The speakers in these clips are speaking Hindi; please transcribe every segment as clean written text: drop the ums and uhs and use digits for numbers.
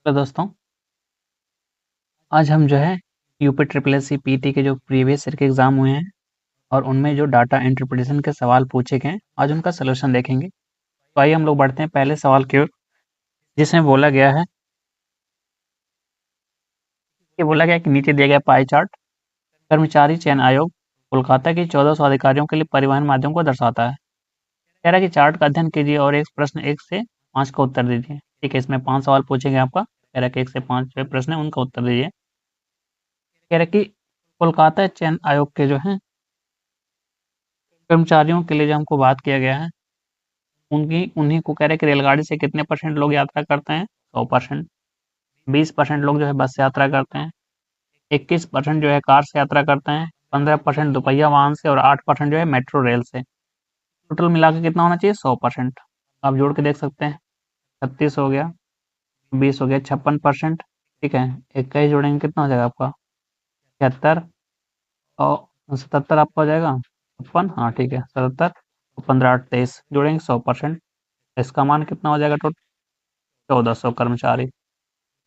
तो दोस्तों, आज हम जो है UP triple S C PT के जो प्रीवियस ईयर के एग्ज़ाम हुए हैं और उनमें जो डाटा इंटरप्रिटेशन के सवाल पूछे गए हैं, आज उनका सॉल्यूशन देखेंगे। तो आइए हम लोग बढ़ते हैं पहले सवाल की ओर, जिसमें बोला गया है कि नीचे दिया गया पाई चार्ट कर्मचारी चयन आयोग कोलकाता के 1400 अधिकारियों के लिए परिवहन माध्यम को दर्शाता है। कह रहा है कि चार्ट का अध्ययन कीजिए और एक प्रश्न 1 से 5 का उत्तर दीजिए। ठीक है, इसमें 5 सवाल पूछेंगे आपका। कह रहा है कि 1 से 5 जो प्रश्न है उनका उत्तर दीजिए। कह रहा है कि कोलकाता चयन आयोग के जो है कर्मचारियों के लिए जो हमको बात किया गया है, उन्हीं को कह रहे हैं कि रेलगाड़ी से कितने परसेंट लोग यात्रा करते हैं? 100%। 20% लोग जो है बस से यात्रा करते हैं। 21% जो है कार से यात्रा करते हैं। 15% दोपहिया वाहन से और 8% जो है मेट्रो रेल से। टोटल मिला के कितना होना चाहिए? 100%। आप जोड़ के देख सकते हैं। 36 हो गया, 20 हो गया, 56%। ठीक है, 21 जोड़ेंगे कितना हो जाएगा आपका? 76 और 77 आपका हो जाएगा 56। हाँ ठीक है, 77 और 15 8 23 जोड़ेंगे 100%। इसका मान कितना हो जाएगा? टोटल 1400 कर्मचारी।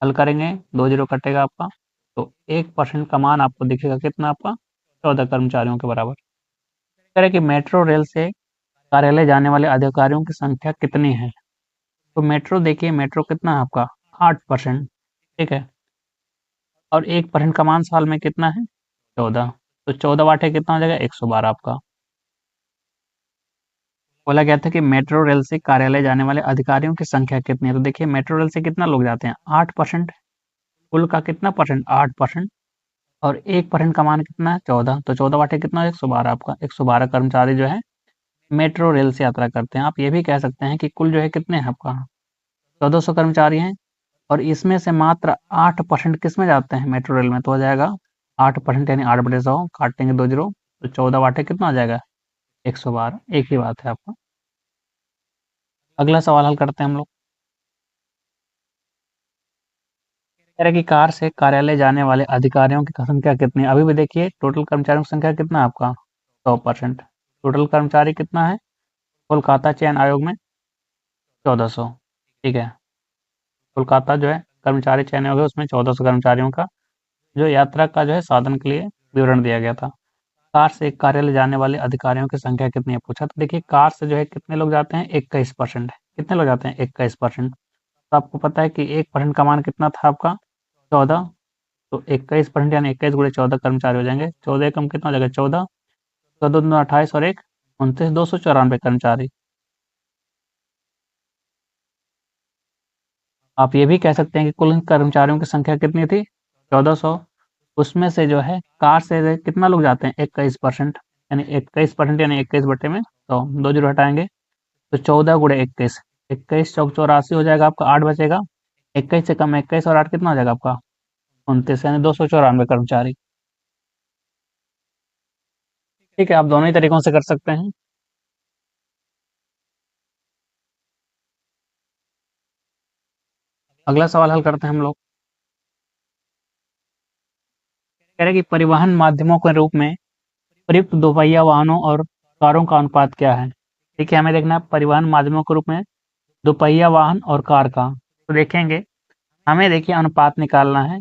हल करेंगे, 2 जीरो कटेगा आपका, तो 1% का मान आपको दिखेगा कितना आपका? 14 कर्मचारियों के बराबर। कह रहे हैं कि मेट्रो रेल से कार्यालय जाने वाले अधिकारियों की संख्या कितनी है? तो मेट्रो देखिए, मेट्रो कितना है आपका? 8%। ठीक है, और 1% का मान साल में कितना है? 14। तो 14 बाटे कितना हो जाएगा? 112 आपका। बोला गया था कि मेट्रो रेल से कार्यालय जाने वाले अधिकारियों की संख्या कितनी है? तो देखिए, मेट्रो रेल से कितना लोग जाते हैं? 8%। कुल का कितना परसेंट? 8%। और 1% का मान कितना है? 14। तो 14 बाटे कितना है? 112 आपका। 112 कर्मचारी जो है मेट्रो रेल से यात्रा करते हैं। आप ये भी कह सकते हैं कि कुल जो है कितने हैं आपका? 1400 कर्मचारी हैं, और इसमें से मात्र 8% किस में जाते हैं? मेट्रो रेल में। तो हो जाएगा 8% यानी 8/100, काटेंगे 2 जीरो, तो 14 बाटे कितना हो जाएगा? 112। एक ही बात है आपका। अगला सवाल हल करते हैं हम लोग। कह रहे कि कार से कार्यालय जाने वाले अधिकारियों की संख्या कितनी है? अभी भी देखिए, टोटल कर्मचारियों की संख्या कितना है आपका? 100%। टोटल कर्मचारी कितना है कोलकाता चयन आयोग में? 1400। ठीक है, कोलकाता जो है कर्मचारी चयन आयोग है, उसमें 1400 कर्मचारियों का जो यात्रा का जो है साधन के लिए विवरण दिया गया था। कार से कार्यालय जाने वाले अधिकारियों की संख्या कितनी है पूछा, तो देखिए कार से जो है कितने लोग जाते हैं? 21%। कितने लोग जाते हैं? 21%। तो आपको पता है कि 1% का मान कितना था आपका? 14। तो 21% यानी 21 गुणे 14 कर्मचारी हो जाएंगे। 14 एकम कितना हो जाएगा? 14। 14 दूना 28 और 1 29, 294 कर्मचारी। आप ये भी कह सकते हैं कि कुल कर्मचारियों की संख्या कितनी थी? 1400। उसमें से जो है कार से कितना लोग जाते हैं? 21%। यानी 21% यानी 21 बटे में, तो 2 जीरो हटाएंगे, तो 14 गुणे 21, 21 चौक 84 हो जाएगा आपका, 8 बचेगा। 21 से कम 21 और 8 कितना हो जाएगा आपका? 29, यानी 294 कर्मचारी। ठीक है, आप दोनों ही तरीकों से कर सकते हैं। अगला सवाल हल करते हैं हम लोग। कह रहे हैं कि परिवहन माध्यमों के रूप में प्रयुक्त दोपहिया वाहनों और कारों का अनुपात क्या है? देखिए, हमें देखना है परिवहन माध्यमों के रूप में दोपहिया वाहन और कार का। तो देखेंगे, हमें देखिए अनुपात निकालना है।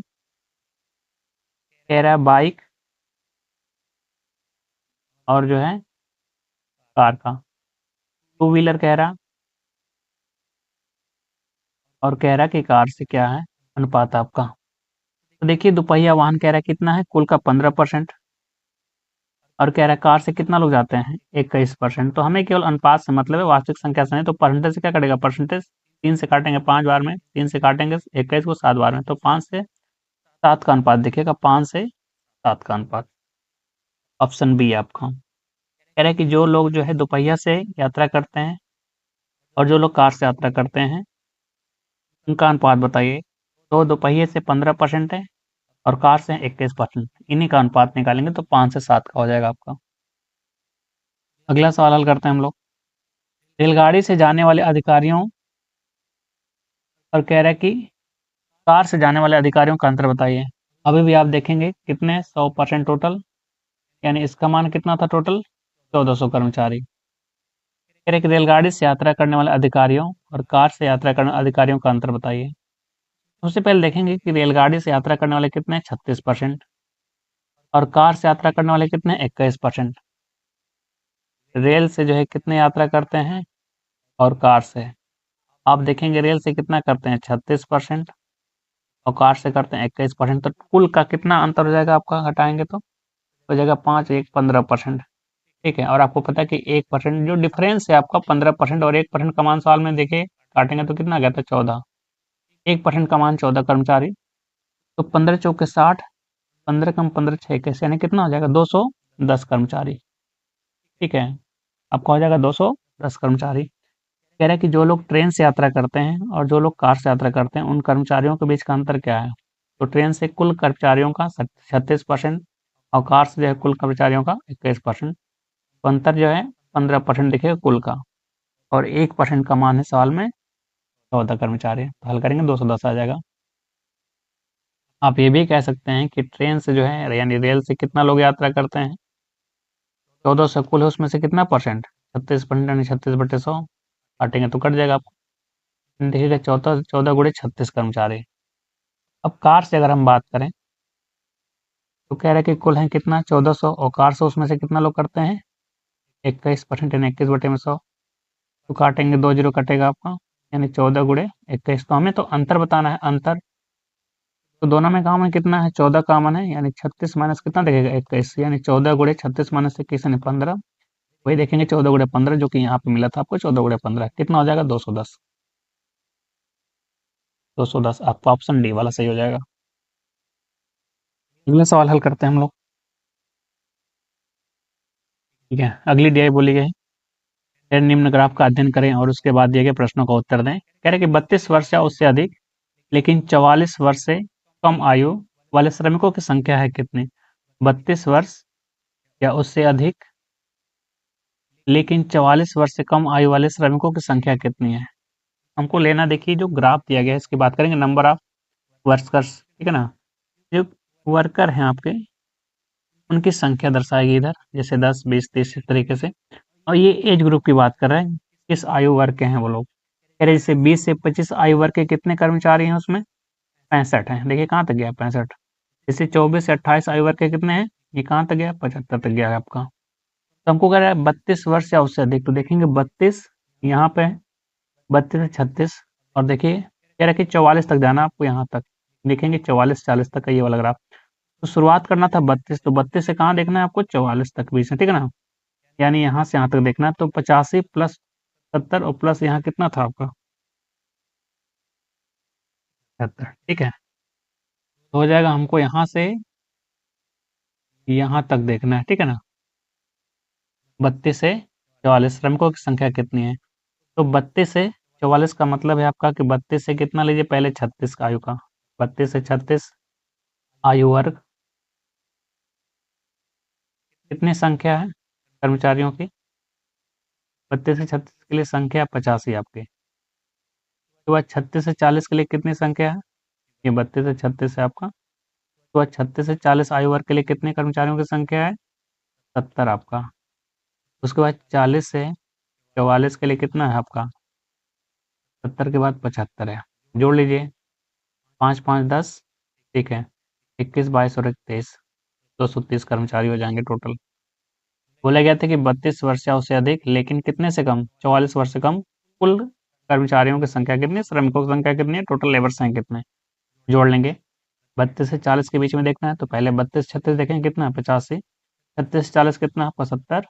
कह रहा है बाइक और जो है कार का। टू व्हीलर कह रहा, और कह रहा कि कार से क्या है अनुपात आपका। तो देखिए, दोपहिया वाहन कह रहा है कितना है? कुल का 15%। और कह रहा है कार से कितना लोग जाते हैं? 21%। तो हमें केवल अनुपात से मतलब है, वास्तविक संख्या से नहीं। तो परसेंटेज से क्या कटेगा? परसेंटेज 3 से काटेंगे 5 बार में, 3 से काटेंगे 21 को 7 बार में, तो 5 से 7 का अनुपात दिखेगा। 5 से 7 का अनुपात। ऑप्शन बी आपका। कह रहा है कि जो लोग जो है दोपहिया से यात्रा करते हैं और जो लोग कार से यात्रा करते हैं, उनका अनुपात बताइए। तो दोपहिए से 15% है और कार से 21%। इन्हीं का अनुपात निकालेंगे तो 5 से 7 का हो जाएगा आपका। अगला सवाल हल करते हैं हम लोग। रेलगाड़ी से जाने वाले अधिकारियों, और कह रहा है कि कार से जाने वाले अधिकारियों का अंतर बताइए। अभी भी आप देखेंगे कितने? 100% टोटल, यानी इसका मान कितना था टोटल? 1400 कर्मचारी। कह रहे कि रेलगाड़ी से यात्रा करने वाले अधिकारियों और कार से यात्रा करने वाले अधिकारियों का अंतर बताइए। सबसे पहले देखेंगे कि रेलगाड़ी से यात्रा करने वाले कितने हैं, 36%, और कार से यात्रा करने वाले कितने हैं, 21%। रेल से जो है कितने यात्रा करते हैं और कार से, आप देखेंगे रेल से कितना करते हैं, 36%, और कार से करते हैं 21%। तो कुल का कितना अंतर हो जाएगा आपका, घटाएंगे तो हो जाएगा 5, 1, 15%। ठीक है, और आपको पता है कि 1% जो डिफरेंस है आपका 15% और 1% का मान सवाल में देखिए काटेंगे तो कितना गया था, 14। 1% का मान 14 कर्मचारी, तो 15 चौके 60, 15 कम 15 6 कैसे, यानी कितना हो जाएगा, 210 कर्मचारी। ठीक है, आपका हो जाएगा 210 कर्मचारी। कह रहा है कि जो लोग ट्रेन से यात्रा करते हैं और जो लोग कार से यात्रा करते हैं, उन कर्मचारियों के बीच का अंतर क्या है। तो ट्रेन से कुल कर्मचारियों का 36% और कार से जो है कुल कर्मचारियों का 21%। तो अंतर जो है 15% दिखेगा कुल का, और 1% का मान है सवाल में 14 कर्मचारी। तो हल करेंगे 210 आ जाएगा। आप ये भी कह सकते हैं कि ट्रेन से जो है यानी रेल से कितना लोग यात्रा करते हैं, 14 से कुल है उसमें से कितना परसेंट, 36% यानी 36/100, काटेंगे तो कट जाएगा आपको। देखिएगा 14 14 गुणे 36 कर्मचारी। अब कार से अगर हम बात करें तो कह रहे हैं कि कुल है कितना, 1400, और कार से उसमें से कितना लोग करते हैं, 21% यानी 21/100। तो काटेंगे 2 जीरो कटेगा आपका, यानी 14 गुणे 21। तो हमें तो अंतर बताना है, अंतर तो दोनों में कॉमन कितना है, 14 कॉमन है, यानी 36 माइनस कितना देखेगा, 21, यानी 14 गुणे 36 माइनस 21 यानी 15। वही देखेंगे 14 गुणे 15 जो कि यहाँ पे मिला था आपको, 14 गुणे 15 कितना हो जाएगा, 210। 210 आपका ऑप्शन डी वाला सही हो जाएगा। अगला सवाल हल करते हैं हम लोग। ठीक है, अगली डीआई बोली गई है, निम्न ग्राफ का अध्ययन करें और उसके बाद दिए गए प्रश्नों का उत्तर दें। कह रहे कि 32 वर्ष या उससे अधिक लेकिन 44 वर्ष से कम आयु वाले श्रमिकों की संख्या है कितनी। 32 वर्ष या उससे अधिक लेकिन 44 वर्ष से कम आयु वाले श्रमिकों की संख्या कितनी है। हमको लेना, देखिए जो ग्राफ दिया गया है इसकी बात करेंगे, नंबर ऑफ वर्कर्स, ठीक है ना। जो वर्कर हैं आपके उनकी संख्या दर्शाएगी इधर, जैसे 10, 20, 30 इस तरीके से। और ये एज ग्रुप की बात कर रहे हैं, किस आयु वर्ग के हैं वो लोग। कह रहे जैसे 20 से 25 आयु वर्ग के कितने कर्मचारी हैं उसमें, 65 हैं। देखिए कहाँ तक गया 65। जैसे 24 से 28 आयु वर्ग के कितने हैं, ये कहाँ तक गया, 75 तक गया है आपका। तो हमको कह रहा है 32 वर्ष या उससे अधिक, तो देखेंगे 32 यहाँ पे, 32 से 36, और देखिए कह रहा है कि 44 तक जाना आपको, यहाँ तक देखेंगे 44 40 तक का ये वाला ग्राफ। तो शुरुआत करना था 32, तो 32 से कहाँ देखना है आपको, 44 तक बीच में, ठीक है ना। यानी यहाँ से यहाँ तक देखना है, तो 85 प्लस 70 और प्लस यहाँ कितना था आपका, 70, ठीक है। तो हो जाएगा हमको यहाँ से यहाँ तक देखना है, ठीक है ना। 32 से 44 श्रमिकों की संख्या कितनी है। तो 32 से 44 का मतलब है आपका कि 32 से कितना लीजिए पहले, 36 का आयु का, 32 से 36 आयु वर्ग कितनी संख्या है कर्मचारियों की, 32 से 36 के लिए संख्या 85 आपकी। उसके बाद 36 से 40 के लिए कितनी संख्या है, ये 32 से 36 है आपका। उसके बाद 36 से 40 आयु वर्ग के लिए कितने कर्मचारियों की संख्या है, 70 आपका। उसके बाद 40 से 44 के लिए कितना है आपका, 70 के बाद 75 है। जोड़ लीजिए, 5 5 10, ठीक है, 21 22 और 23, 230 कर्मचारी हो जाएंगे टोटल। बोला गया था कि 32 वर्ष या उससे अधिक लेकिन कितने से कम, 44 वर्ष से कम कुल कर्मचारियों की संख्या कितनी है, श्रमिकों की संख्या कितनी है, टोटल लेबर्स हैं कितने। जोड़ लेंगे, 32 से 40 के बीच में देखना है, तो पहले 32 36 देखें कितना है, 85, 36 40 कितना आपका 70,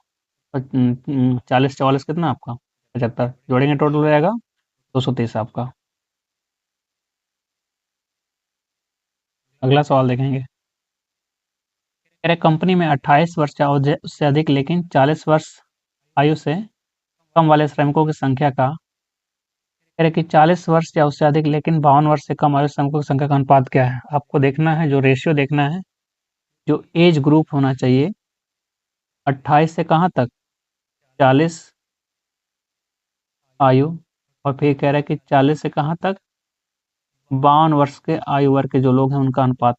40 44 कितना आपका 75, जोड़ेंगे टोटल हो जाएगा 230 आपका। अगला सवाल देखेंगे, कह रहे कंपनी में 28 वर्ष या उससे अधिक लेकिन 40 वर्ष आयु से कम वाले श्रमिकों की संख्या का, कह रहे कि 40 वर्ष या उससे अधिक लेकिन 52 वर्ष से कम आयु श्रमिकों की संख्या का अनुपात क्या है। आपको देखना है, जो रेशियो देखना है, जो एज ग्रुप होना चाहिए 28 से कहाँ तक, 40 आयु, और फिर कह रहा है कि 40 से कहाँ तक, 52 वर्ष के आयु वर्ग के जो लोग हैं उनका अनुपात।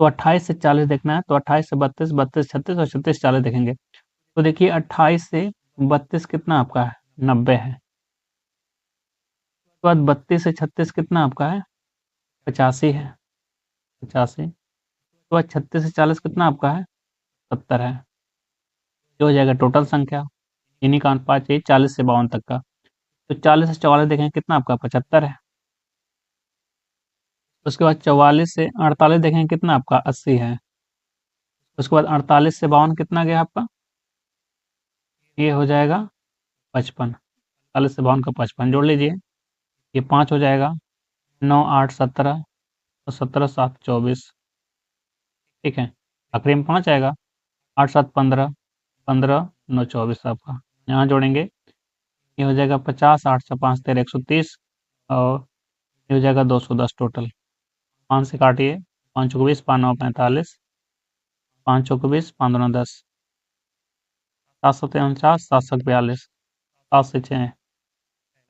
तो 28 से 40 देखना है, तो 28 से 32, 32 36 और 36 40 देखेंगे। तो देखिए 28 से 32 कितना आपका है, 90 है। उसके बाद 32 से 36 कितना आपका है, 85 है, 85। तो आज 36 से 40 कितना आपका है? 70 है। जो हो जाएगा टोटल संख्या, इन्हीं का अनुपात चाहिए 40 से 52 तक का। तो 40 से 44 देखें कितना आपका? 75 है। उसके बाद 44 से 48 देखें कितना आपका? 80 है। उसके बाद 48 से 52 कितना गया आपका? ये हो जाएगा 55। 48 से 52 का 55 जोड़ लीजिए, ये 5 हो जाएगा। 9 8 17 और 17 7 24। ठीक है, आखिरी में 5 आएगा। 8 7 15, 15 9 24 आपका यहाँ जोड़ेंगे, ये हो जाएगा 50। 8 से 5 13 130 और ये हो जाएगा 210 टोटल। 5 से काटिए, 5 चौक 20, 5 9 45, 5 चौक 20, 5 2 10, 749, 7 7 42, 7 से 6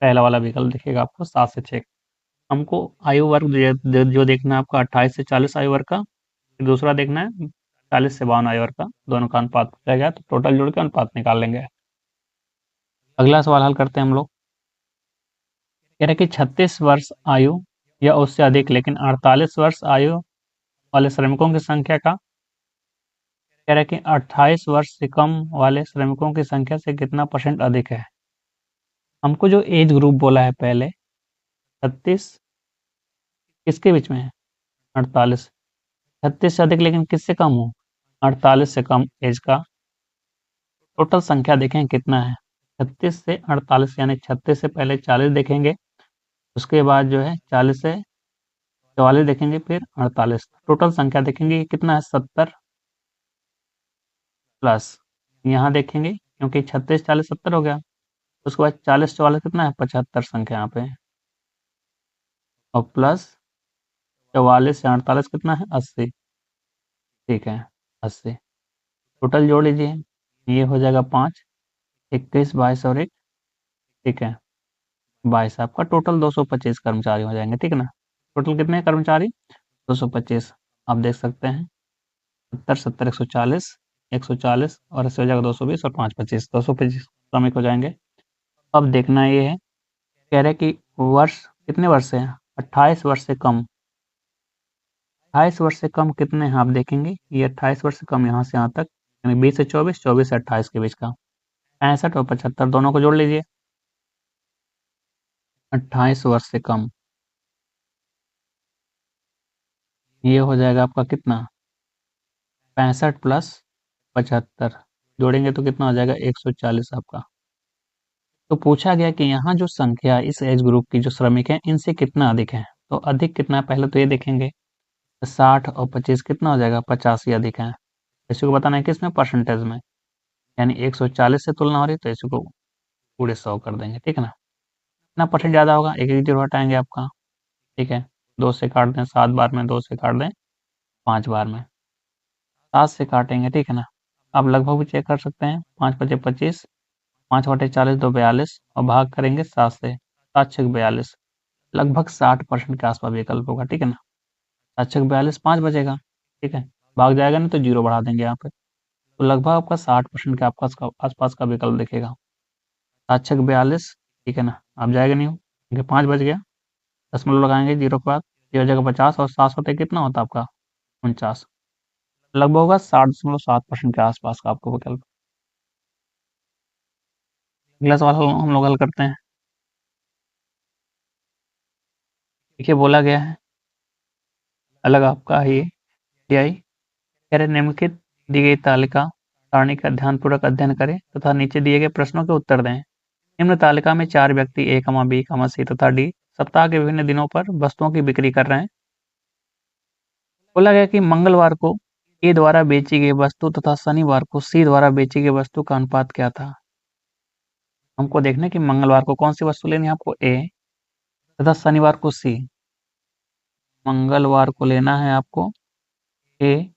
पहला वाला विकल्प दिखेगा आपको 7 से 6। हमको आयु वर्ग जो देखना है आपका 28 से 40 आयु वर्ग का, फिर दूसरा देखना है 40 से 52 आयु वर्ग का, दोनों का अनुपात रह गया तो टोटल जोड़ के अनुपात निकाल लेंगे। अगला सवाल हल करते हैं हम लोग। कह रहे कि 36 वर्ष आयु या उससे अधिक लेकिन 48 वर्ष आयु वाले श्रमिकों की संख्या का, कह रहे कि 28 वर्ष से कम वाले श्रमिकों की संख्या से कितना % अधिक है। हमको जो एज ग्रुप बोला है पहले 36 किसके बीच में है? 48। 36 से अधिक लेकिन किससे कम हो? 48 से कम एज का। टोटल संख्या देखें कितना है? 36 से 48 यानी 36 से पहले 40 देखेंगे, उसके बाद जो है 40 से 44 देखेंगे, फिर 48। टोटल संख्या देखेंगे कितना है? 70 प्लस यहाँ देखेंगे क्योंकि 36 40 70 हो गया, उसके बाद 40 44 कितना है? 75 संख्या यहाँ पे, और प्लस 44 से 48 कितना है? 80। ठीक है, 80। टोटल जोड़ लीजिए, ये हो जाएगा 5, 21 22 और 1। ठीक है, 22 आपका टोटल 225 कर्मचारी हो जाएंगे। ठीक है ना, टोटल कितने कर्मचारी? 225। आप देख सकते हैं 70 70 140, 140 और इससे हो जाएगा 220 और 5 25, 225 श्रमिक हो जाएंगे। अब देखना ये है, कह रहे कि वर्ष कितने वर्ष से हैं? 28 वर्ष से कम। 28 वर्ष से कम कितने हैं आप देखेंगे, ये 28 वर्ष से कम यहाँ से यहाँ तक, यानी 20 से 24, 24 से 28 के बीच का। 65 और 75 दोनों को जोड़ लीजिए, 28 वर्ष से कम, ये हो जाएगा आपका कितना? 65 प्लस 75 जोड़ेंगे तो कितना हो जाएगा? 140 आपका। तो पूछा गया कि यहाँ जो संख्या इस एज ग्रुप की जो श्रमिक हैं इनसे कितना अधिक है, तो अधिक कितना है पहले तो ये देखेंगे। 60 और 25 कितना हो जाएगा? 85 अधिक है। इसी को बताना है कि इसमें परसेंटेज में, यानी 140 से तुलना हो रही है तो इसी को पूरे 100 कर देंगे। ठीक है ना, कितना परसेंट ज़्यादा होगा? एक एक जीरो हटाएंगे आपका। ठीक है, 2 से काट दें 7 बार में, 2 से काट दें 5 बार में, 7 से काटेंगे। ठीक है ना, आप लगभग भी चेक कर सकते हैं। 5 पचे 25, 5 बटे 40 2 42 और भाग करेंगे 7 से, 7 छक 42, लगभग 60% के आसपास विकल्प होगा। ठीक है ना, 7 छक 42 5 बचेगा। ठीक है, भाग जाएगा नहीं तो जीरो बढ़ा देंगे यहाँ पे, तो लगभग आपका 60% के आसपास का विकल्प दिखेगा। 7 छक 42। ठीक है ना, आप जाएगा नहीं हो क्योंकि 5 बच गया, दशमलव लगाएंगे जीरो के बाद, ये हो जाएगा 50 और 7 होते कितना होता है आपका? 49। लगभग होगा 60.7% के आसपास का आपको विकल्प। अगला सवाल हम लोग हल करते हैं। देखिए बोला गया है, अलग आपका ये टीआई कह रहे निम्नलिखित दी गई तालिका सारणी का ध्यानपूर्वक अध्ययन करें तथा नीचे दिए गए प्रश्नों के उत्तर दें। निम्न तालिका में 4 व्यक्ति ए, बी, सी तथा डी सप्ताह के विभिन्न दिनों पर वस्तुओं की बिक्री कर रहे हैं। बोला गया कि मंगलवार को ए द्वारा बेची गई वस्तु तथा शनिवार को सी द्वारा बेची गई वस्तु का अनुपात क्या था। हमको देखना है कि मंगलवार को कौन सी वस्तु लेनी है आपको? ए, तथा शनिवार को सी। मंगलवार को लेना है आपको ए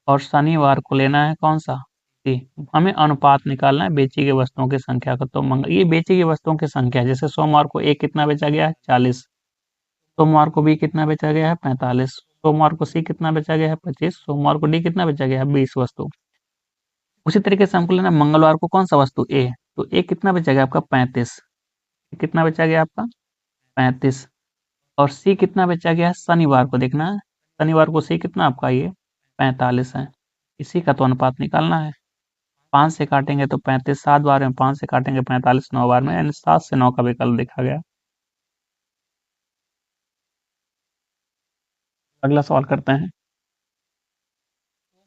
और शनिवार को लेना है कौन सा? सी। हमें अनुपात निकालना है बेची गई वस्तुओं की संख्या का। तो ये बेची गई वस्तुओं की संख्या, जैसे सोमवार को ए कितना बेचा गया है? 40। सोमवार को बी कितना बेचा गया है? 45। सोमवार को सी कितना बेचा गया है? 25। सोमवार को डी कितना बेचा गया है? 20 वस्तु। उसी तरीके से हमको लेना मंगलवार को कौन सा वस्तु? ए, तो ए कितना बेचा गया आपका? 35। कितना बेचा गया आपका? 35। और सी कितना बेचा गया है शनिवार को देखना है। शनिवार को सी कितना आपका ये 45 है। इसी का तो अनुपात निकालना है। 5 से काटेंगे तो 35, 7 बार में 5 से काटेंगे 45, 9 बार में, यानी 7 से 9 का विकल्प देखा गया। अगला सवाल करते हैं।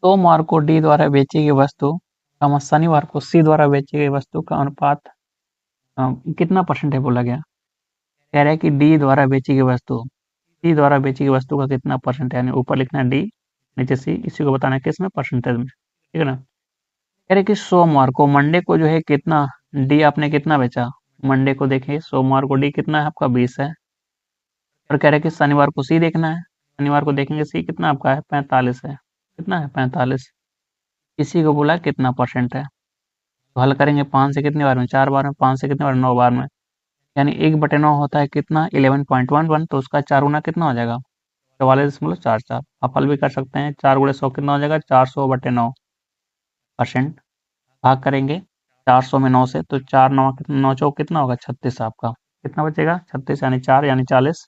सोमवार को डी द्वारा बेची गई वस्तु शनिवार को सी द्वारा बेची गई वस्तु का अनुपात कितना परसेंट है बोला गया। कह रहा है कि डी द्वारा बेची गई वस्तु सी द्वारा बेची गई वस्तु का कितना परसेंट है, यानी ऊपर लिखना है डी, नीचे सी, इसी को बताना है किस में, परसेंटेज में, ठीक है ना। कह रहे कि सोमवार को मंडे को जो है कितना डी आपने कितना बेचा। मंडे को देखिए सोमवार को डी कितना है आपका 20 है। और कह रहे कि शनिवार को सी देखना है। शनिवार को देखेंगे सी कितना आपका है 45 है। कितना है 45। इसी को बोला कितना परसेंट है। तो हल करेंगे 5 से कितनी बार में, 4 बार में, 5 से कितनी बार, 9 बार में, यानी 1/9 होता है कितना 11.11, तो उसका 4 गुना कितना हो जाएगा 44.44। आप हल भी कर सकते हैं। 4 गुणे 100 कितना हो जाएगा 400/9%। भाग करेंगे 400 में 9 से, तो 4 9 9 चौक कितना होगा 36 आपका। कितना बचेगा 36, यानी 4 यानी 40।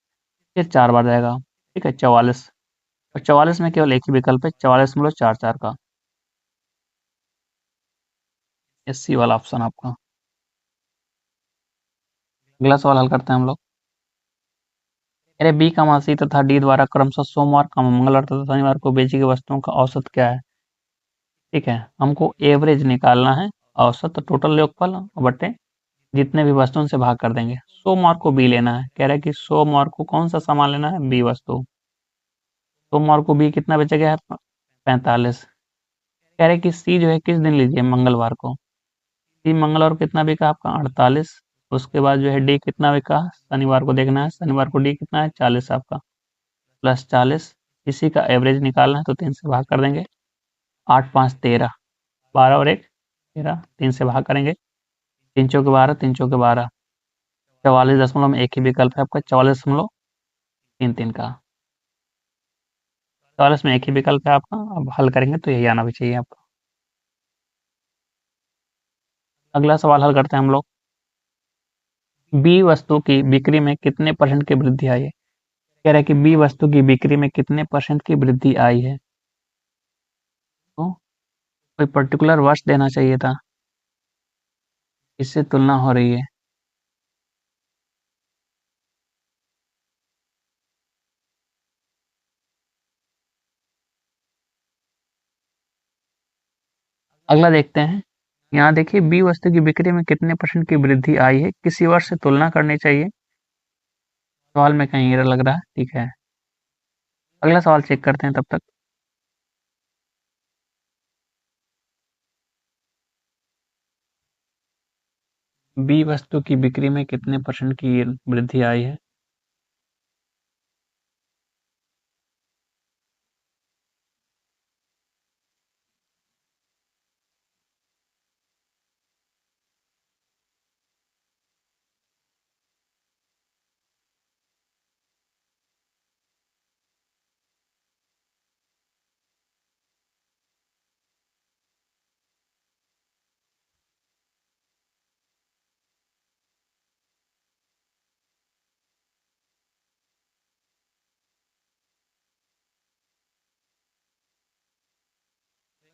फिर 4 बार जाएगा, ठीक है 44। और 44 में केवल एक ही विकल्प है 44.44 का, सी वाला ऑप्शन आपका। अगला सवाल हल करते हैं हम लोग। अरे बी का सी तथा डी द्वारा क्रमशः सोमवार का मंगलवार तथा शनिवार को बेची गई वस्तुओं का औसत क्या है। ठीक है, हमको एवरेज निकालना है। औसत टोटल योगफल बटे जितने भी वस्तुओं से भाग कर देंगे। सोमवार को बी लेना है। कह रहा है कि सोमवार को कौन सा सामान लेना है, बी वस्तु। सोमवार को बी कितना बेचा गया है 45। कह रहे कि सी जो है किस दिन लीजिए, मंगलवार को। सी मंगलवार को कितना बिका आपका 48। उसके बाद जो है डी कितना बिका, शनिवार को देखना है। शनिवार को डी कितना है 40 आपका, प्लस 40। इसी का एवरेज निकालना है, तो 3 से भाग कर देंगे। 8 5 13, 12 और 1 13, 3 से भाग करेंगे। 3 चौके 12, 3 चौके 12, 44 दशमलव में एक ही विकल्प है आपका 44.33 का। 44 में एक ही विकल्प है आपका। अब हल करेंगे तो यही आना भी चाहिए आपका। अगला सवाल हल करते हैं हम लोग। बी वस्तु की बिक्री में कितने परसेंट की वृद्धि आई है। कह रहा है कि बी वस्तु की बिक्री में कितने परसेंट की वृद्धि आई है। तो कोई पर्टिकुलर वर्ष देना चाहिए था, इससे तुलना हो रही है। अगला देखते हैं। यहाँ देखिए बी वस्तु की बिक्री में कितने परसेंट की वृद्धि आई है, किसी वर्ष से तुलना करनी चाहिए। सवाल में कहीं एरर लग रहा है, ठीक है। अगला सवाल चेक करते हैं तब तक। बी वस्तु की बिक्री में कितने परसेंट की वृद्धि आई है।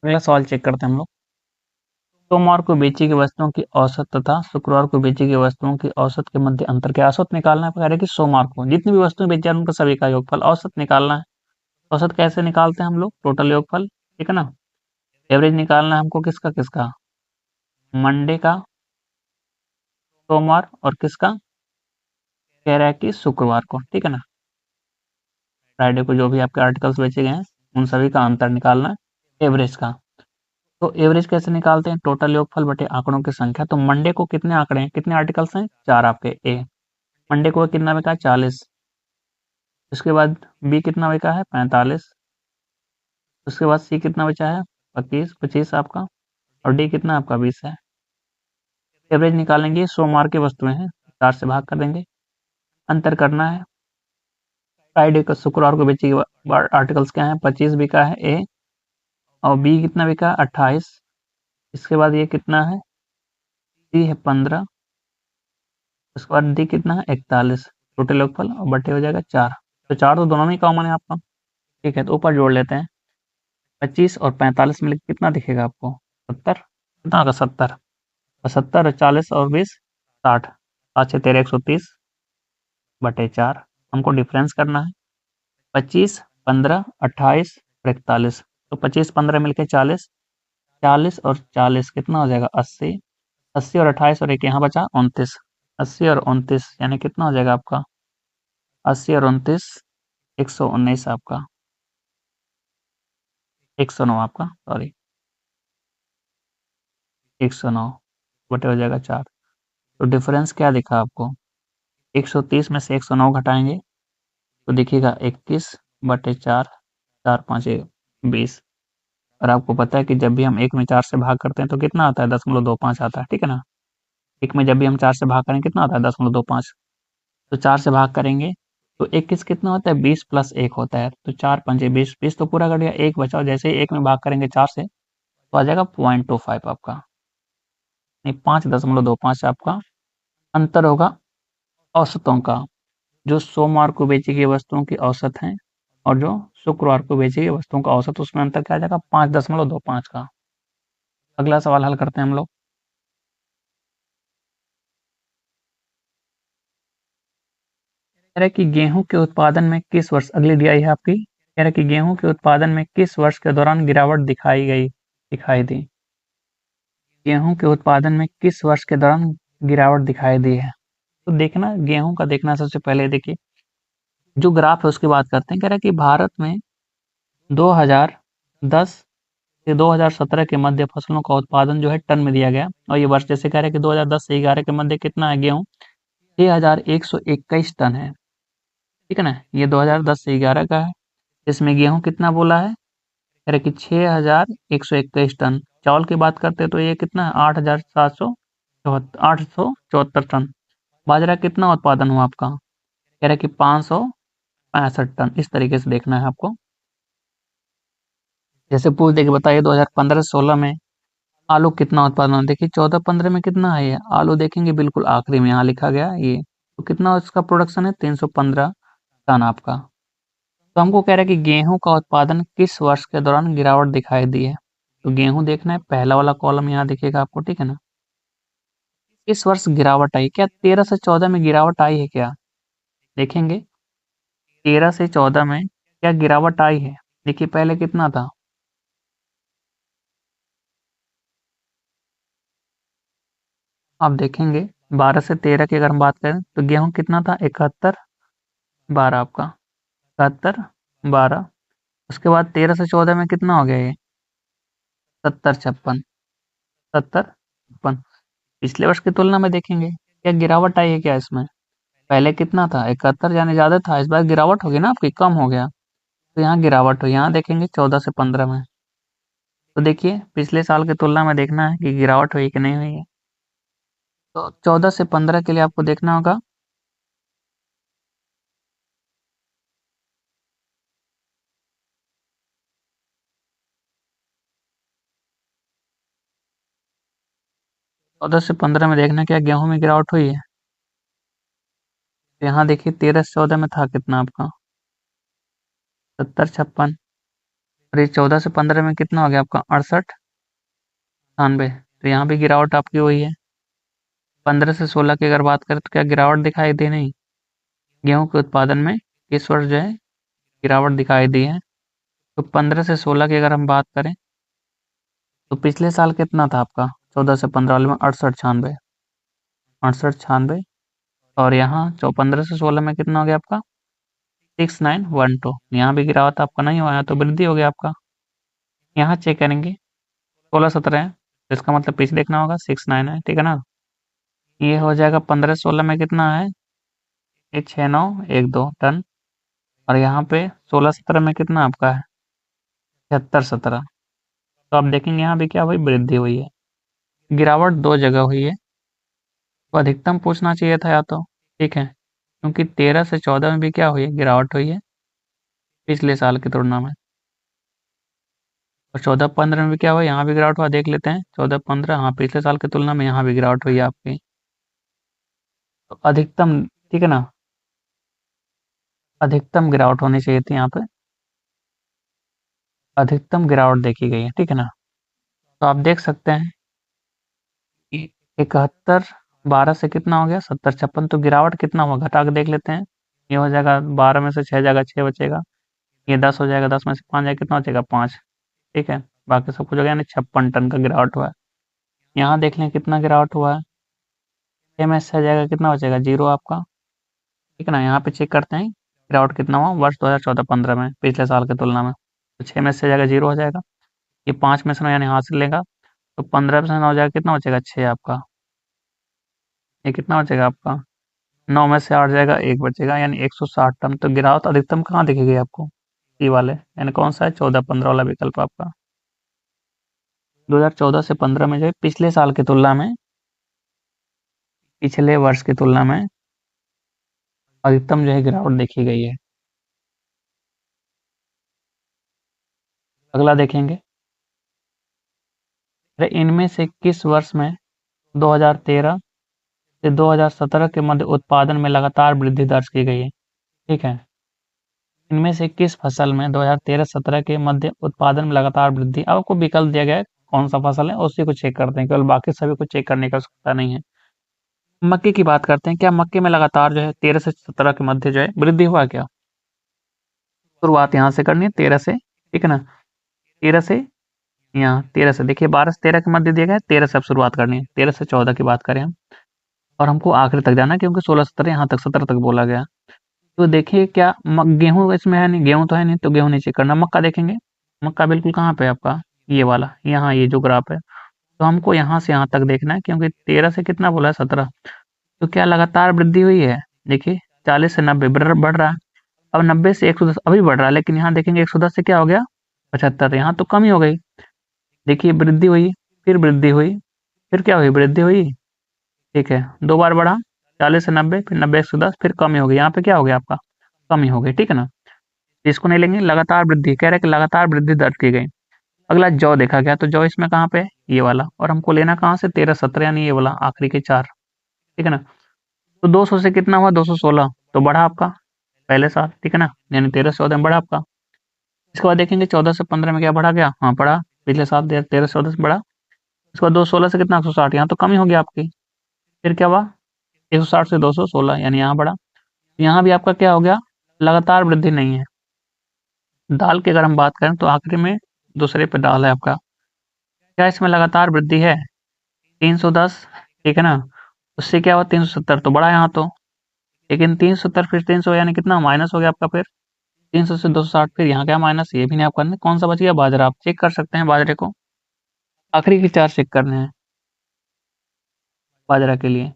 अगला सवाल चेक करते हैं हम लोग। सोमवार को बेची गई वस्तुओं की औसत तथा शुक्रवार को बेची गई वस्तुओं की औसत के मध्य अंतर के औसत निकालना है। कह रहे हैं कि सोमवार को जितनी भी वस्तुएं बेची हैं उनका सभी का योगफल औसत निकालना है। औसत कैसे निकालते हैं हम लोग, टोटल योगफल, ठीक है ना। एवरेज निकालना है हमको किसका किसका, मंडे का, सोमवार और किसका, कह रहा है कि शुक्रवार को, ठीक है ना। फ्राइडे को जो भी आपके आर्टिकल्स बेचे गए हैं उन सभी का अंतर निकालना है एवरेज का। तो एवरेज कैसे निकालते हैं, टोटल योगफल बटे आंकड़ों की संख्या। तो मंडे को कितने आंकड़े हैं, कितने आर्टिकल्स हैं, 4 आपके ए। मंडे को कितना बिका 40। उसके बाद बी कितना बिका है 45। उसके बाद सी कितना बचा है 25 आपका। और डी कितना आपका 20 है। एवरेज निकालेंगे, सोमवार की वस्तुएं हैं, 4 से भाग कर देंगे। अंतर करना है। फ्राइडे को शुक्रवार को बेची आर्टिकल्स क्या है, 25 बिका है ए। और बी कितना बिका 28। इसके बाद ये कितना है, सी है 15। उसके बाद डी कितना है 41। टोटल योगफल और बटे हो जाएगा 4। तो 4 तो दोनों में ही कॉमन है आपका, ठीक है। तो ऊपर जोड़ लेते हैं, 25 और 45 मिलकर कितना दिखेगा आपको? 70। कितना होगा? 70। और 70 और 40 और 20 60। 7 6 13 130 बटे 4। हमको डिफरेंस करना है। 25 15 28 और 41। तो 25 15 मिलकर 40। 40 और 40 कितना हो जाएगा? 80। 80 और 28 और एक यहाँ बचा 29। 80 और 29 यानी कितना हो जाएगा आपका? 80 और 29 119 आपका, 109 आपका, सॉरी 109 बटे हो जाएगा 4। तो डिफरेंस क्या दिखा आपको? 130 में से 109 घटाएंगे तो दिखेगा 21 बटे 4। 4 5 20। और आपको पता है कि जब भी हम एक में 4 से भाग करते हैं तो कितना आता है? 0.25 आता है, ठीक है ना। एक में जब भी हम 4 से भाग करेंगे कितना आता है? 0.25। तो 4 से भाग करेंगे तो 21 कितना होता है? 20 प्लस 1 होता है। तो 4 पंजे 20, 20 तो पूरा कट गया, एक बचा। जैसे ही एक में भाग करेंगे 4 से तो आ जाएगा 0.25 आपका, नहीं 5.25 आपका अंतर होगा औसतों का। जो सोमवार को बेची गई वस्तुओं की औसत है और जो शुक्रवार को बेची गई वस्तुओं का औसत, उसमें अंतर क्या आ जाएगा? 5.25 का। अगला सवाल हल करते हैं हम लोग। कह रहा है कि गेहूं के उत्पादन में किस वर्ष, अगली डी आई है आपकी, कह रहा है कि गेहूं के उत्पादन में किस वर्ष के दौरान गिरावट दिखाई दी। गेहूं के उत्पादन में किस वर्ष के दौरान गिरावट दिखाई दी है? तो देखना, गेहूं का देखना, सबसे पहले देखिए जो ग्राफ है उसकी बात करते हैं। कह रहा है कि भारत में 2010 से 2017 के मध्य फसलों का उत्पादन जो है टन में दिया गया। और ये वर्ष जैसे कह रहे हैं कि 2010 से 11 के मध्य कितना है गेहूं? 6121 टन है, ठीक है ना। ये 2010 से 11 का है। इसमें गेहूं कितना बोला है? कह रहे कि 6121 टन। चावल की बात करते हैं तो ये कितना है? 874 टन। बाजरा कितना उत्पादन हुआ आपका? कह रहे कि 565 टन। इस तरीके से देखना है आपको। जैसे पूछ दे के बताइए 2015-16 में आलू कितना उत्पादन हुआ? देखिए 14-15 में कितना है ये आलू, देखेंगे बिल्कुल आखिरी में यहाँ लिखा गया ये। तो कितना इसका प्रोडक्शन है? 315 टन आपका। तो हमको कह रहा है कि गेहूं का उत्पादन किस वर्ष के दौरान गिरावट दिखाई दी है। तो गेहूं देखना है, पहला वाला कॉलम यहाँ दिखेगा आपको, ठीक है ना। किस वर्ष गिरावट आई? क्या 13 से 14 में गिरावट आई है क्या? देखेंगे 13 से 14 में क्या गिरावट आई है। देखिए पहले कितना था? आप देखेंगे 12 से 13 की अगर हम बात करें तो गेहूं कितना था? 71 12 आपका, 71 12। उसके बाद 13 से 14 में कितना हो गया ये? 70 56, 70 56। पिछले वर्ष की तुलना में देखेंगे क्या गिरावट आई है क्या इसमें? पहले कितना था? 71 यानी ज्यादा था। इस बार गिरावट होगी ना आपकी, कम हो गया। तो यहाँ गिरावट हुई। यहाँ देखेंगे 14 से 15 में। तो देखिए पिछले साल की तुलना में देखना है कि गिरावट हुई कि नहीं हुई है। तो 14 से 15 के लिए आपको देखना होगा। चौदह से 15 में देखना क्या गेहूं में गिरावट हुई है। तो यहाँ देखिए 13 से 14 में था कितना आपका? 70 56। और ये 14 से 15 में कितना हो गया आपका? 68 98। तो यहाँ भी गिरावट आपकी हुई है। 15 से 16 की अगर बात करें तो क्या गिरावट दिखाई दी नहीं? गेहूं के उत्पादन में इस वर्ष जो है गिरावट दिखाई दी है। तो 15 से 16 की अगर हम बात करें तो पिछले साल कितना था आपका? 14 से 15 वाले में 68 96, 68 96। और यहाँ 15 से 16 में कितना हो गया आपका? 6912। यहाँ भी गिरावट आपका नहीं हुआ है, तो वृद्धि हो गया आपका। यहाँ चेक करेंगे 16 17 है, तो इसका मतलब पीछे देखना होगा 69 है, ठीक है ना। ये हो जाएगा 15 16 में कितना है? ये 6912 टन। और यहाँ पे 16 17 में कितना आपका है? 76 17। तो आप देखेंगे यहाँ भी क्या हुई? वृद्धि हुई है। गिरावट दो जगह हुई है। तो अधिकतम पूछना चाहिए था या तो, ठीक है, क्योंकि 13 से 14 में भी क्या हुई है? गिरावट हुई है पिछले साल की तुलना में। और 14 15 में भी क्या हुआ? यहाँ भी गिरावट हुआ, देख लेते हैं 14 15। हाँ पिछले साल की तुलना में यहाँ भी गिरावट हुई है आपकी। तो अधिकतम, ठीक है ना, अधिकतम गिरावट होनी चाहिए थी यहाँ पे, अधिकतम गिरावट देखी गई है, ठीक है ना। तो आप देख सकते हैं कि 71 12 से कितना हो गया 70 56, तो गिरावट कितना हुआ घटा के देख लेते हैं। ये हो जाएगा 12 में से 6 जाएगा 6 बचेगा, ये 10 हो जाएगा 10 में से 5 जाएगा कितना बचेगा 5, ठीक है। बाकी सब कुछ हो गया, यानी 56 टन का गिरावट हुआ है। यहाँ देख लें कितना गिरावट हुआ है, 6 में से जाएगा कितना बचेगा 0 आपका, ठीक है ना। यहाँ पे चेक करते हैं गिरावट कितना हुआ वर्ष 2014-15 में पिछले साल की तुलना में, तो 6 में से जाएगा 0 हो जाएगा, ये 5 में से 9 यानी हासिल लेगा, तो 15 में से 9 जाएगा कितना बचेगा 6 आपका, ये कितना बचेगा आपका 9 में से 8 जाएगा 1 बचेगा, यानी 160 टन। तो गिरावट अधिकतम कहाँ दिखेगी आपको, ई वाले, यानी कौन सा है 14-15 वाला विकल्प आपका। 2014 से 15 में जो है पिछले साल की तुलना में, पिछले वर्ष की तुलना में अधिकतम जो है गिरावट देखी गई है। अगला देखेंगे, अरे इनमें से किस वर्ष में 2013 से 2017 के मध्य उत्पादन में लगातार वृद्धि दर्ज की गई है, ठीक है। इनमें से किस फसल में 2013-17 के मध्य उत्पादन में लगातार वृद्धि, अब आपको विकल्प दिया गया है कौन सा फसल है उसी को चेक करते हैं, केवल बाकी सभी को चेक करने की आवश्यकता नहीं है। मक्के की बात करते हैं, क्या मक्के में लगातार जो है 13 से 17 के मध्य जो है वृद्धि हुआ क्या। शुरुआत यहाँ से करनी है 13 से, ठीक है ना। 13 से, यहाँ 13 से देखिए 12 से 13 के मध्य दिया गया है, 13 से अब शुरुआत करनी है, 13 से 14 की बात करें हम, और हमको आखिरी तक जाना है क्योंकि 16-17 यहाँ तक 17 तक बोला गया। तो देखिए क्या गेहूं इसमें है नहीं, गेहूं तो है नहीं, तो गेहूं नहीं चेक करना। मक्का देखेंगे, मक्का बिल्कुल कहाँ पे है आपका, ये वाला, यहाँ ये जो ग्राफ है, तो हमको यहाँ से यहाँ तक देखना है क्योंकि 13 से कितना बोला है 17, तो क्या लगातार वृद्धि हुई है। देखिए 40 से 90 बढ़ रहा है, अब 90 से 110 अभी बढ़ रहा है, लेकिन यहाँ देखेंगे 110 से क्या हो गया 75, यहाँ तो कमी हो गई। देखिए वृद्धि हुई, फिर वृद्धि हुई, फिर क्या हुई वृद्धि हुई, ठीक है, 2 बार बढ़ा, 40 से 90, फिर 90 से 110, फिर कमी हो गई, यहाँ पे क्या हो गया आपका कमी हो गई, ठीक है ना। इसको नहीं लेंगे, लगातार वृद्धि कह रहे हैं कि लगातार वृद्धि दर्ज की गई। अगला जौ देखा गया, तो जौ इसमें कहाँ पे ये वाला, और हमको लेना कहाँ से 13-17 यानी ये वाला आखिरी के 4, ठीक है ना। तो 200 से कितना हुआ 216, तो बढ़ा आपका पहले साल, ठीक है ना, यानी 13 से 14 में बढ़ा आपका। इसके बाद देखेंगे 14 से 15 में क्या बढ़ा गया, हाँ बढ़ा, पिछले साल 13 से 14 से बढ़ा। उसके बाद 216 से कितना 160, यहाँ तो कमी होगी आपकी, फिर क्या हुआ 160 से 216 यानी यहाँ बढ़ा, यहाँ भी आपका क्या हो गया लगातार वृद्धि नहीं है। दाल की अगर हम बात करें तो आखिरी में दूसरे पे दाल है आपका, क्या इसमें लगातार वृद्धि है 310, ठीक है ना। उससे क्या हुआ 370 तो बढ़ा यहाँ तो, लेकिन 370 फिर 300 यानी कितना माइनस हो गया आपका, फिर 300 से 260 फिर यहाँ क्या माइनस, ये भी नहीं आप करने, कौन सा बच गया बाजरा, आप चेक कर सकते हैं बाजरे को, आखिरी के 4 चेक करने हैं बाजरा के लिए।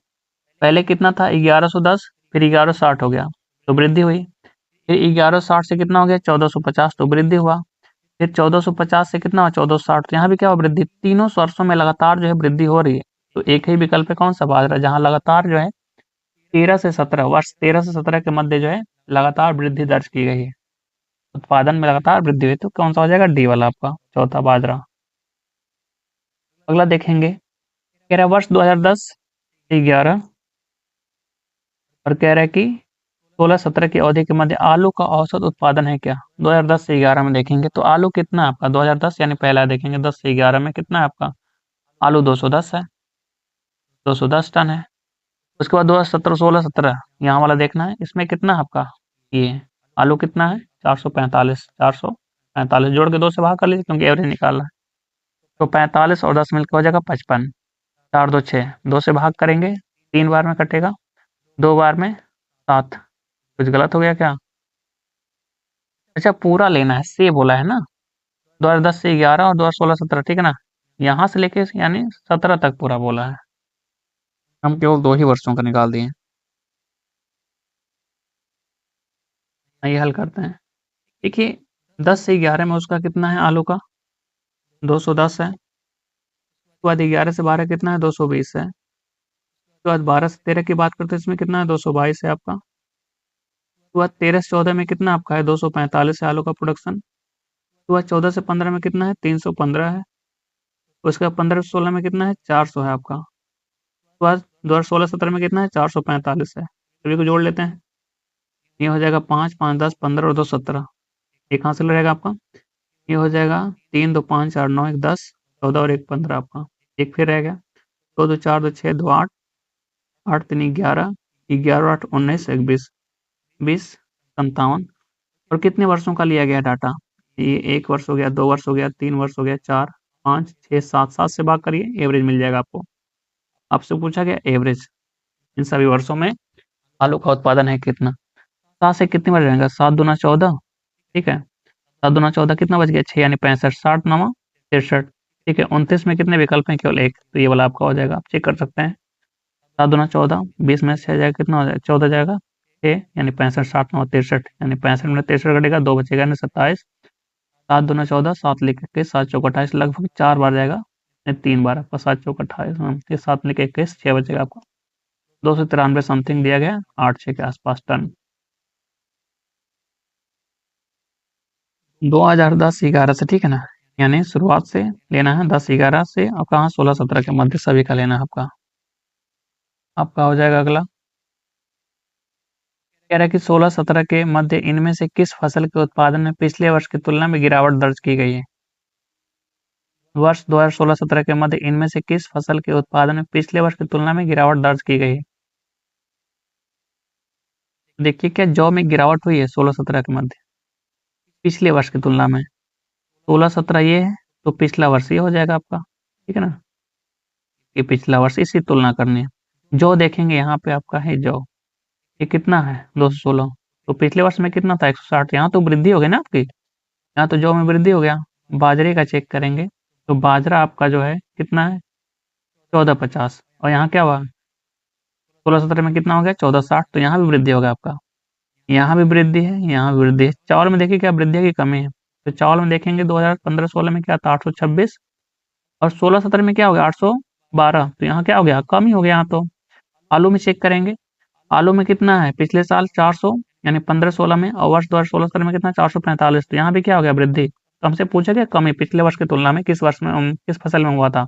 पहले कितना था 1110, फिर 1160 हो गया तो वृद्धि हुई, फिर 1160 से कितना हो गया 1450 तो वृद्धि हुआ, फिर 1450 से कितना हुआ 1460, तो यहाँ भी क्या हुआ वृद्धि, तीनों वर्षों में लगातार जो है वृद्धि हो रही है। तो एक ही विकल्प है कौन सा बाजरा, जहाँ लगातार जो है 13 से 17 वर्ष 13 से 17 के मध्य जो है लगातार वृद्धि दर्ज की गई है, उत्पादन में लगातार वृद्धि हुई, तो कौन सा हो जाएगा डी वाला आपका चौथा बाजरा। अगला देखेंगे, कह रहा है वर्ष 2010 से 11 और कह रहा है कि 16-17 की अवधि के मध्य आलू का औसत उत्पादन है क्या। 2010 से 11 में देखेंगे तो आलू कितना है आपका 2010 यानी पहला देखेंगे 10 से 11 में कितना है आपका आलू 210 है, 210 टन है। उसके बाद 2017 16-17 यहाँ वाला देखना है, इसमें कितना है आपका ये आलू कितना है 445, 445 जोड़ के 2 से भाग कर लीजिए क्योंकि एवरेज निकालना है, तो 45 और 10 मिलकर हो जाएगा 55, 4 2 6, 2 से भाग करेंगे 3 बार में कटेगा, 2 बार में 7, कुछ गलत हो गया क्या। अच्छा पूरा लेना है से बोला है ना, 2010 से 11 और 2016-17 ठीक है ना, यहाँ से लेके यानी 17 तक पूरा बोला है, हम केवल 2 ही वर्षों का निकाल दिए। आइए हल करते हैं, देखिए 10 से 11 में उसका कितना है आलू का 210 है, उसके बाद 11 से 12 कितना है 220 है, उसके बाद 12 से 13 की बात करते हैं इसमें कितना है 222 है आपका, उसके बाद 13 से 14 में कितना आपका है 245 है आलू का प्रोडक्शन, उसके बाद 14 से 15 में कितना है 315 है, उसके बाद 15 से 16 में कितना है 400 है आपका, उसके बाद 2016-17 में कितना है 445 है, सभी को जोड़ लेते हैं, ये हो जाएगा 5, 5, 10, 15 और 2, 17। एक हासिल रहेगा आपका। ये हो जाएगा 3, 2, 5, 4, 9, 1, 10, 14 और 1, 15 आपका। एक फिर रह गया 2, 2, 4, 2, 6, 2, 8, 8, 3, 11, 11, 8, 19, 1, 20, 20, 57। और कितने वर्षों का लिया गया डाटा? ये 1 वर्ष हो गया, 2 वर्ष हो गया, 3 वर्ष हो गया, 4, 5, 6, 7, 7 से भाग करिए, एवरेज मिल जाएगा आपको। आपसे पूछा गया एवरेज इन सभी वर्षों में आलू का उत्पादन है कितना। 7 से कितनी बार जाएगा? 7 दूना 14, ठीक है। 7 दूना 14 कितना बच गया? 6 यानी 65, 60 9 63, ठीक है। 29 में कितने विकल्प हैं? केवल एक, तो ये वाला आपका हो जाएगा, आप चेक कर सकते हैं। 7 दूना 14, 20 में से 6 जाएगा, कितना हो जाएगा? 14 जाएगा, 6 यानी 65, 60 9 63, यानी 65 में 63 घटेगा, 2 बचेगा यानी 27। 7 दूना 14, 7 लिख के 7 चौक 28, लगभग 4 बार जाएगा, 3 बार आपका 7 चौक 28, ये 7 लिख के 21, 6 बचेगा आपका। 293 समथिंग दिया गया, 8-6 के आसपास टन। 2010-11 से, ठीक है ना, यानी शुरुआत से लेना है 10-11 से, और कहाँ 16-17 के मध्य सभी का लेना है आपका। आपका हो जाएगा अगला, कह रहा है कि 16-17 के मध्य इनमें से किस फसल के उत्पादन में पिछले वर्ष की तुलना में गिरावट दर्ज की गई है? वर्ष 2016-17 के मध्य इनमें से किस फसल के उत्पादन में पिछले वर्ष की तुलना में गिरावट दर्ज की गई है? देखिए क्या जौ में गिरावट हुई है 16-17 के मध्य पिछले वर्ष की तुलना में? 16-17 ये है, तो पिछला वर्ष ये हो जाएगा आपका, ठीक है ना। ये पिछला वर्ष, इसकी तुलना करनी है। जौ देखेंगे यहाँ पे आपका है जौ, ये कितना है? 216। तो पिछले वर्ष में कितना था? 160। यहाँ तो वृद्धि हो गई ना आपकी, यहाँ तो जौ में वृद्धि हो गया। बाजरे का चेक करेंगे तो बाजरा आपका जो है कितना है? 1450। और यहाँ क्या हुआ? 16-17 में कितना हो गया? 1460। तो यहाँ भी वृद्धि होगा आपका, यहाँ भी वृद्धि है, यहाँ भी वृद्धि है। चावल में देखिए क्या वृद्धि है कि कमी है? तो चावल में देखेंगे 2015-16 में क्या था? 826। और 16-17 में क्या हो गया? 812। तो यहाँ क्या हो गया? कम ही हो गया यहाँ तो। आलू में चेक करेंगे, आलू में कितना है? पिछले साल 400, यानी 15-16 में, और वर्ष 2016-17 में कितना? 445। तो यहाँ भी क्या हो गया? वृद्धि। तो हमसे पूछा गया कमी पिछले वर्ष की तुलना में किस वर्ष में किस फसल में हुआ था?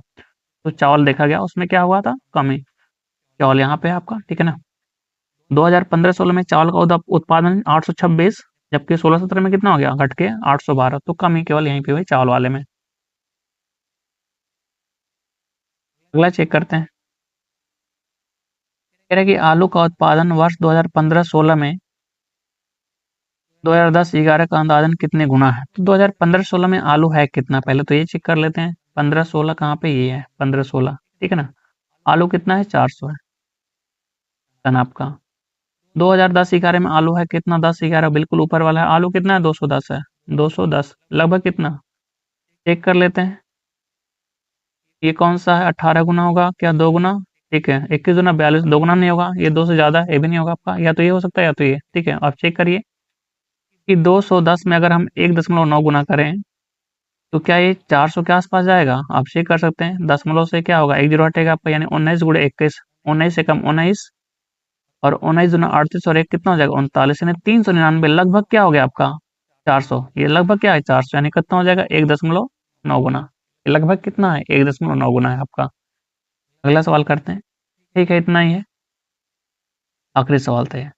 तो चावल देखा गया, उसमें क्या हुआ था? कमी। चावल यहाँ पे है आपका, ठीक है ना। 2015-16 में चावल का उत्पादन 826, जबकि 16-17 में कितना हो गया? घट के 812। तो कमी केवल यहीं पे हुई चावल वाले में। अगला चेक करते हैं, कह रहा है कि आलू का उत्पादन वर्ष 2015-16 में 2010-11 का अंदाजन कितने गुना है? तो 2015-16 में आलू है कितना? पहले तो ये चेक कर लेते हैं। 15-16 कहाँ पे? ये है 15-16, ठीक है ना। आलू कितना है? 400 है टन आपका। 2010-11 में आलू है कितना? 10-11 बिल्कुल ऊपर वाला है। आलू कितना है? 210 है। 210 लगभग कितना? चेक कर लेते हैं। ये कौन सा है? 18 गुना होगा क्या? 2 गुना, ठीक है। 21 गुना 42, 2 गुना नहीं होगा। ये 2 से ज्यादा है, ये भी नहीं होगा आपका। या तो ये हो सकता है या तो ये, ठीक है। आप चेक करिए कि 210 में अगर हम 1.9 गुना करें तो क्या ये 400 के आसपास जाएगा? आप चेक कर सकते हैं। दशमलव से क्या होगा? 1 जीरो हटेगा आपका, यानी 19 गुणे 21, 19 से कम 19, और 19 दूना 38 और 1 कितना हो जाएगा? 39, यानी 399। लगभग क्या हो गया आपका? 400। ये लगभग क्या है? 400, यानी कितना हो जाएगा? 1.9 गुना। ये लगभग कितना है? 1.9 गुना है आपका। अगला सवाल करते हैं, ठीक है, इतना ही है, आखिरी सवाल था ये।